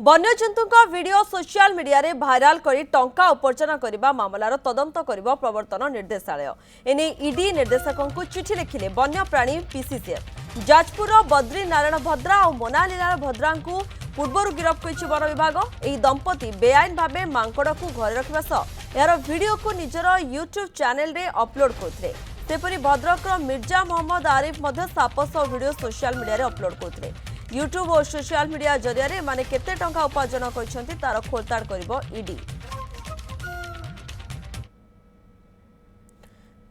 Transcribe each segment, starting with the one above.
वन्यजंतु video social media रे viral करी टंका उपार्जन करने मामलार तदंत कर प्रवर्तन निर्देशालय एने ईडी निर्देशकों को चिठी लिखिले वन्यप्राणी पीसीसीएफ। जाजपुर बद्री नारायण भद्रा और मोनालीला भद्रा को पूर्व गिरफ कर वन विभाग। यह दंपति बेआईन भाव मांकड़ को घर रखा सह यार वीडियो को निजर यूट्यूब चैनल रे अपलोड करते। सेपरी भद्रक मिर्जा मोहम्मद आरिफ सापस वीडियो सोशल मीडिया रे अपलोड करते। यूट्यूब और सोशल मीडिया जरिया माने केते टंका उपार्जन करछंती तार खोलताड़ करिवो ईडी।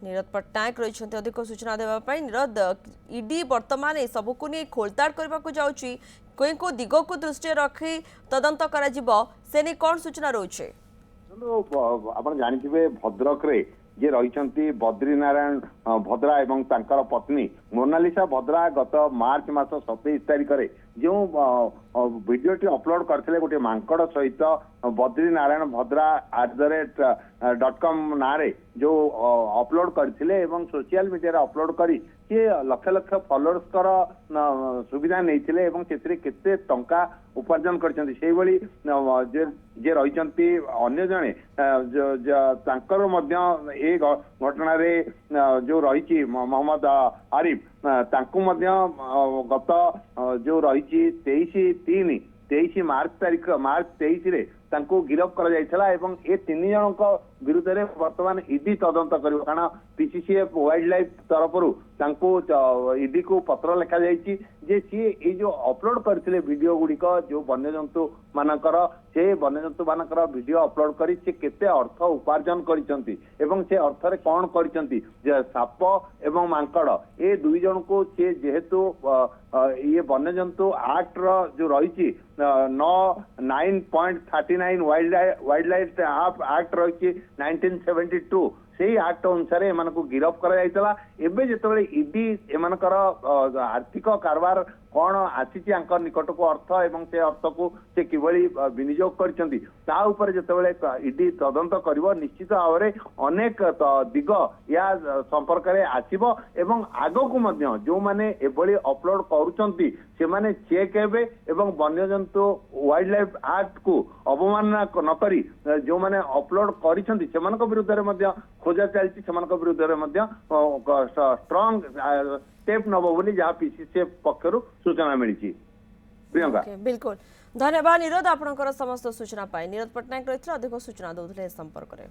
नीरद पट्टनायक रही अधिक सूचना देवाई। नीरद, ईडी वर्तमान ए सबको नहीं खोलताड़ करने को जाऊँगी को दिग को दृष्टि रखी तदंत से कौन सूचना रोचे? आप जानते भद्रक रे जे रही बद्रीनारायण भद्रा एवं तांकर पत्नी मोनालिसा भद्रा गत मार्च मास 27 तारिख रे जो वीडियोटी अपलोड करते गोटे मांकड़ सहित बद्रीनारायण भद्रा @.com ना जो अपलोड करते सोशल मीडिया अपलोड करी सी लक्ष लक्ष फॉलोअर्स कर सुविधा नहीं केते टंका उपार्जन करछंती। सेही भली जे रही अन्य जने तांकर मध्य ए घटना रे जो रही मोहम्मद आरिफ तांकु मध्य गत जो रही 23 मार्च 23 रे तांको गिरफ करा जायछला एवं ए तीन जनक विरुद्ध रे वर्तमान ईडी तदंत करिवो। कारण पीसीसीएफ वाइल्ड लाइफ तरफरु तांको ईडी को पत्र लिखा जायछि जे सी ए जो अपलोड करथिले वीडियो गुड़िक जो वन्यजंतु मानकर से वन्यजंतु मानकर वीडियो अपलोड करी से केते अर्थ उपार्जन करिसंती एवं से अर्थ रे कोन करिसंती जे साप एवं मांकड़ ए दुई जन को से जेहेतु ये वन्यजंतु एक्ट रो जो रही 9.39 वाइल्ड लाइफ एक्ट रही 1972 से एक्ट अनुसार एम गिरफ कर जिते ईडी एम आर्थिक कारबार कौन आसी निकट को अर्थ एवं से अर्थ को से किभली विनियोग कर जिते ईडी तदंत कर निश्चित भाव में अनेक दिग या संपर्क में आसो एवं आग को जो मैंने एभली अपलोड करुँच से माने चेक हेबे एवं वन्यजंतु वाइल्ड लाइफ एक्ट को अवमानना नकरी जो मैंने अपलोड करिसेंती सेमानक विरुद्ध खोजा चलती विरुद्ध स्ट्रांग स्टेप नब बोली जहाँ पीसीसीएफ पक्षरु सूचना मिली। प्रियंका बिल्कुल धन्यवाद नीरद आपनकर समस्त सूचना पाई। नीरद पट्टनायक रही अधिक सूचना दौले संपर्क में।